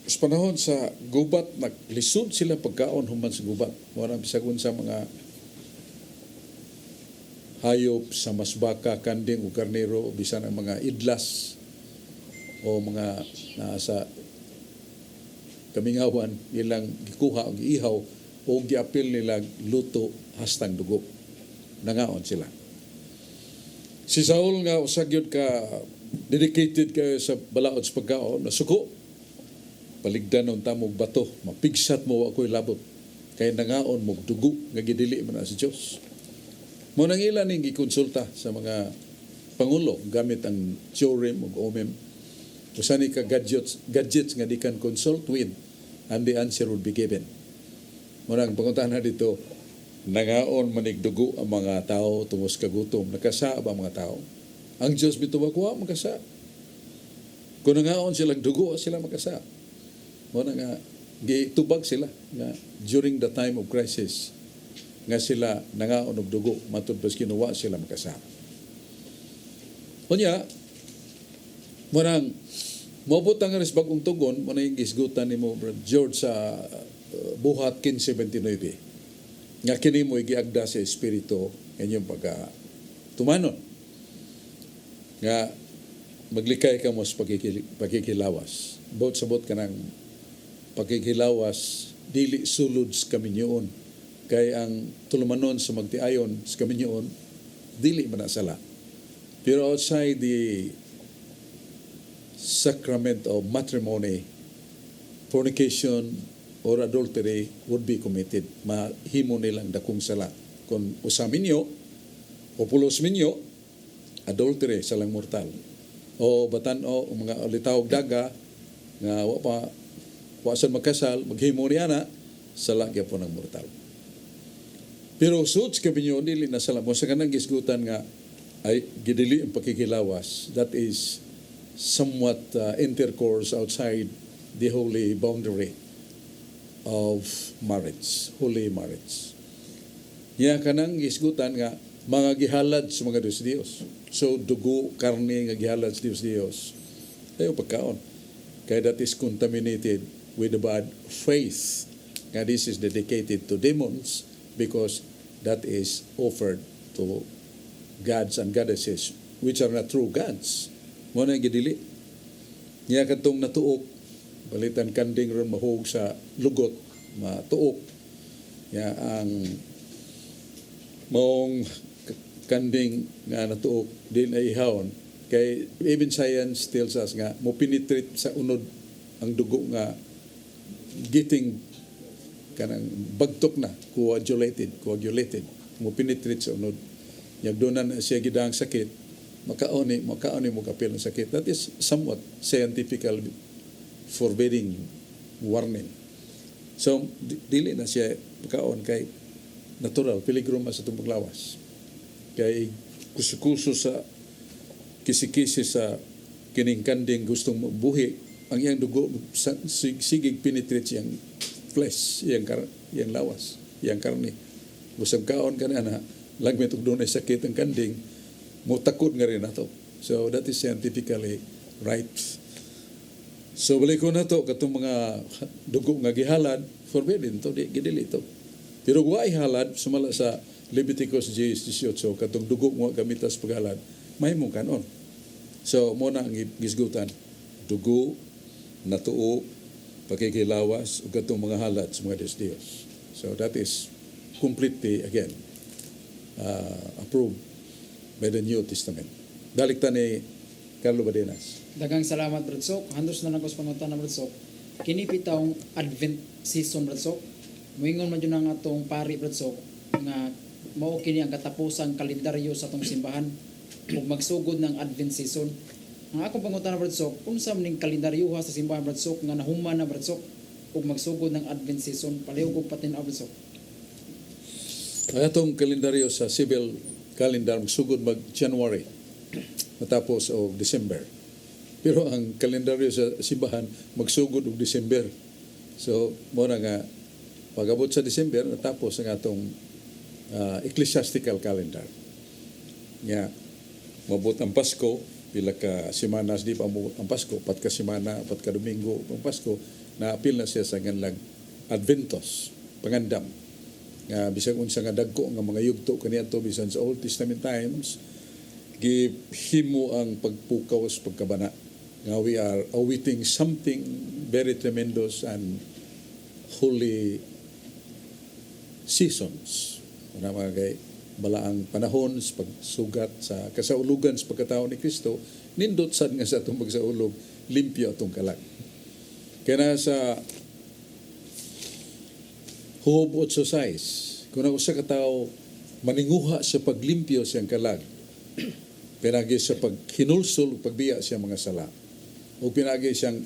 B: sa panahon sa gubat naglisod sila pagkaon human sa gubat wala bisagon sa mga hayop sa masbaka kanding o karnero bisan ang mga idlas o mga nasa kamingawan ilang gikuha o giihaw o giapil nila luto hastang dugo nangaon sila si Saul nga usagyod ka dedicated kayo sa balaod sa pagkaon nasuko paligdan ng tamog bato, mapigsat mo ako'y labot. Kaya nangaon mo dugo, nga gidili man na sa Diyos. Mo nang ilan yung gikonsulta sa mga pangulo, gamit ang Jorim o Omem. Usani ka gadgets nga di kan consult with, and the answer will be given. Mo nang panguntahan na dito, nangaon manigdugo ang mga tao tungos kagutom. Nakasa ba mga tao? Ang Diyos bituwa kuha, magkasa. Kung nangaon silang dugo, sila magkasa. Muna nga, gitubag sila nga during the time of crisis nga sila nangaon og dugo matud pas kinuwa sila makasama. Unya, munang mabutang res bagong tugon muna yung gisgutan ni mo George sa buhat 15:29 nga kini mo igiagda sa espiritu kanyang pagka tumanon. nga maglikay ka mo sa pagkikilawas. Bot sabot ka ng pagkikilawas, dili sulod sa kaminyoon. Kay ang tulumanon sa magtiayon sa kaminyoon, dili man na sala. Pero outside the sacrament of matrimony, fornication or adultery would be committed. Mahimo nilang dakong sala. Kung usa minyo o pulos minyo, adultery, salang mortal. O batan-o, mga litawag daga, nga wasan magkasal, maghimo niya na, sala po ng mortal. Pero suot sa kaminyo, dili na sala. Mo sa kanang gisgutan nga, ay gidili ang pakikilawas. That is somewhat intercourse outside the holy boundary of marriage, holy marriage. Niya kanang gisgutan nga, mga gihalad sa mga Diyos. So, dugo, karne nga gihalad sa Diyos. Ayaw pagkaon. Kaya that is contaminated with the bad faith. Nga this is dedicated to demons because that is offered to gods and goddesses which are not true gods. Mo na gidili. Niya katong natuok, balitan kanding ron mahog sa lugot, matuok. Niya ang maong kanding nga natuok din ay ihawon. Kay even science tells us nga mo penetrate sa unod ang dugo nga getting kanang bagtok na, coagulated mo penetrate sa unod. Yag doon na siya gidang sakit, makaoni mo kapil ng sakit. That is somewhat scientifical forbidding warning. So, dili na siya makaon kay natural, peligro sa itong paglawas. Kay kusukuso sa kisi-kisi sa kining-kanding gustong mabuhi, ang iyang dugo sigig penetrate siyang flesh, iyang lawas, iyang karne. Busag kaon ka na lagmit og doon ay sakit ang kanding, mo takot nga rin nato. So that is scientifically right. So balik ko na to, katong mga dugo nga gihalad, forbidden to, gidili to. Pero wa halad, sumala sa Leviticus 18, katong dugo mo gamitas paghalad, may mong kanon. So mo na ang gisgutan, dugo, natuo, pakikilawas, ug katong mga halad sa mga Diyos. So that is completely, again, approved by the New Testament. Balik ta ni Carlo Badenas.
H: Dagang salamat, Brad Sok. Handos na nagos pangutan na, Brad Sok. Kini pitawng Advent season, Brad Sok. Muingon man yun ang atong pari, Brad Sok, nga mao kini ang katapusang kalendaryo sa atong simbahan ug magsugod ng Advent season. Ang akong pangutan na, Brad Sok, unsa man ning kalendaryo sa simbahan, Brad Sok, nga nahuman na, Brad Sok, ug magsugod ng Advent season. Palihog og patin-aw, Brad Sok.
B: Ang atong kalendaryo sa civil calendar magsugod mag-January matapos og December. Pero ang kalendaryo sa simbahan magsugod og December. So mo na nga pag-abot sa December natapos ang atong ecclesiastical calendar. Nga mabot ang Pasko, pila ka semanas di pa mabot ang Pasko, pat ka semana, pat ka Domingo ang Pasko, naapil na siya sa ganlang Adventos, pangandam. Nga bisag unsa nga dagko nga mga yugto kaniadto bisan sa Old Testament times, gihimo ang pagpukaw sa pagkabana. Nga we are awaiting something very tremendous and holy seasons. Ano mga kay balaang panahon sa pagsugat sa kasaulugan sa pagkatao ni Kristo, nindot sad nga sa atong pagsaulog, limpyo atong kalag. Kaya sa Job 8:6, kung ang usa ka tawo maninguha sa paglimpyo siyang kalag, pinagi sa paghinulsol, pagbiya siya mga sala, o pinagi siyang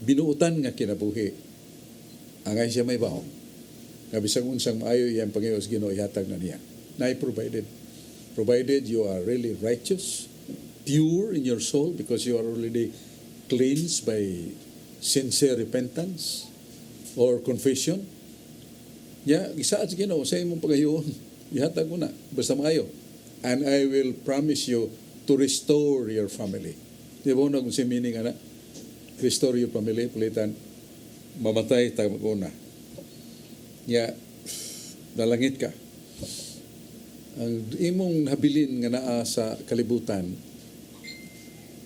B: binuutan nga kinabuhi, angay siya may baon. Nga bisang unsang maayo iyang Panginoon Ginoo ihatag na niya. Provided you are really righteous, pure in your soul because you are already cleansed by sincere repentance or confession. Isaad sa Ginoo sa imong pagayon, ihatag mo na basta maayo. And I will promise you to restore your family. Di ba kung si meaning ana? Restore your family, palitan mamatay ta mag-una. Dalangit ka. Ang imong habilin nga naa sa kalibutan,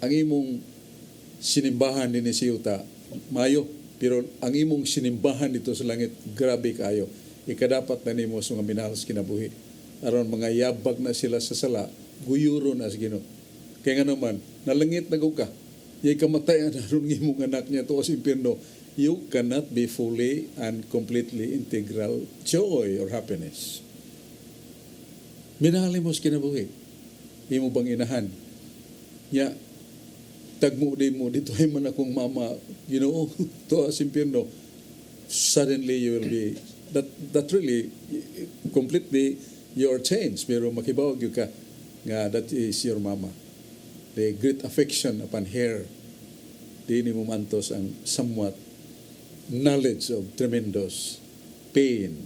B: ang imong sinimbahan din si Yuta, mayo, pero ang imong sinimbahan dito sa langit, grabe kayo. Ikadapat na nimo sa mga minahal sa kinabuhi. Aron mga yabag na sila sa sala, guyuro na sa Ginoo. Kaya nga naman, nalangit na ka. Yay kamatayan na ron imong anak niya to sa impyerno. You cannot be fully and completely integral joy or happiness. Minahal mo sa kinabuhi. Imo bang inahan? Ya, tagmo din mo, dito ay man akong mama, Ginoo, to sa impyerno. Suddenly you will be, that really, completely, your change. Pero makibawag yun ka, nga that is your mama. The great affection upon her, di ni mo mantos ang somewhat knowledge of tremendous pain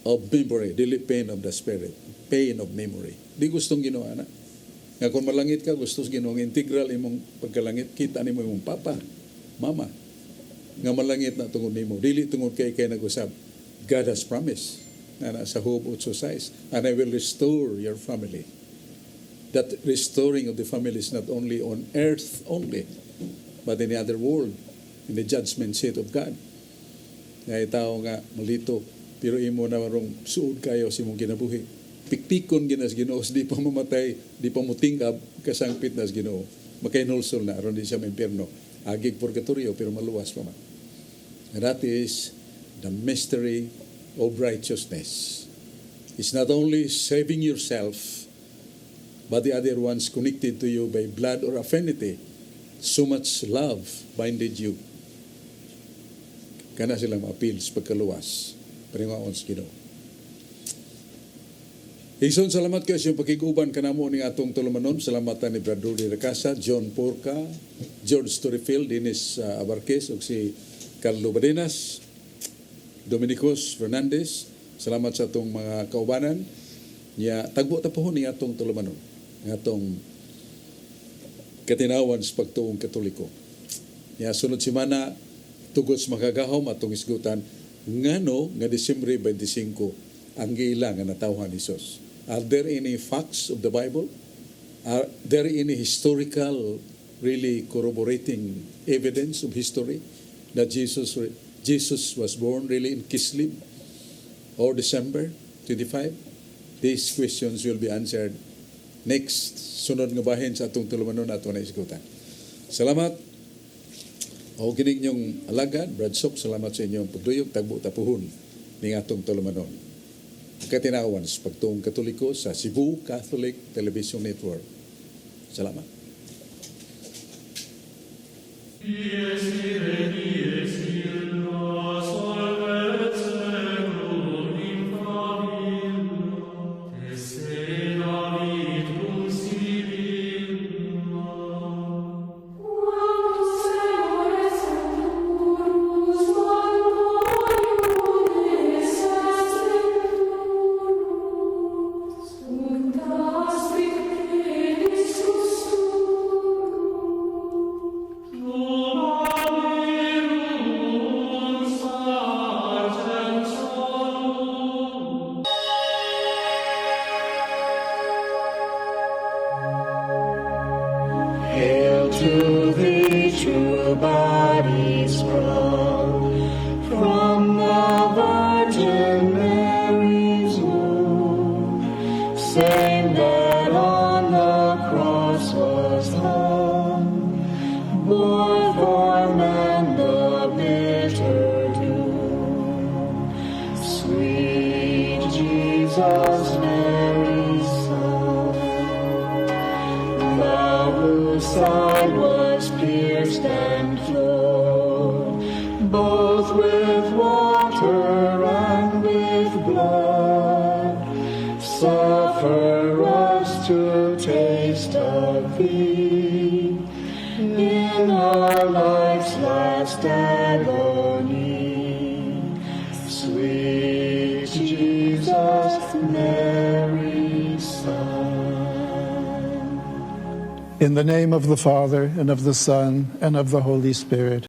B: of memory, daily pain of the spirit, pain of memory. Di gustong ginawa na. Nga kung malangit ka, gustos ginawang integral imong pagkalangit, kita ni mo imong papa, mama. Nga malangit na tungod nimo. Dili tungod kay nag-usab. God has promised na sa Job 8:6, and I will restore your family. That restoring of the family is not only on earth only, but in the other world, in the judgment seat of God. Nga tao nga malito, pero imo na marong suod kayo sa imong kinabuhi. Pikpikon ginas Ginoo, di pa mamatay, di pa mutingab, kasangpit nas Ginoo. Makainulsol na, aron di siya maimpyerno. Agig purgatorio, pero maluwas pa man. And that is the mystery of righteousness. It's not only saving yourself, but the other ones connected to you by blood or affinity. So much love binded you. Kana silang appeals pagkaluwas. Paringaon sa Ginoo. Igsoon, salamat kayo sa pakiguban kanamo ning atong tulumanon. Salamatan ni Brad Rudy Racasa, John Porca, George Storyfield, Dennis Abarquez, ug si Carlo Badenas, Dominicos Fernandez. Salamat sa atong mga kaubanan. Nya tagbo ta pohon ning atong tulumanon. Ng atong katinawan sa pagtuong Katoliko. Nya sunod semana tugod sa makagahom atong isgutan ngano nga Disyembre 25 ang giila nga natawhan ni Jesus. Are there any facts of the Bible? Are there any historical, really corroborating evidence of history that Jesus was born really in Kislev or December 25? These questions will be answered next. Sunod nga bahin sa atong tulumanon ato na isgutan. Salamat. O kinig niyong alagad, Brad Sok, salamat sa inyong pagduyog, tagbo tapuhon ning atong tulumanon. Katinawan sa pagtuong Katoliko sa Cebu Catholic Television Network. Salamat.
J: Hail to thee, true body sprung from the Virgin Mary's womb. Same that on the cross was hung, bore for man the bitter doom. Sweet Jesus, Mary's Son, thou whose side was pierced and flowed, both with water and with blood, suffer us to taste of thee in our life's last agony. Sweet Jesus, Mary's Son.
K: In the name of the Father, and of the Son, and of the Holy Spirit.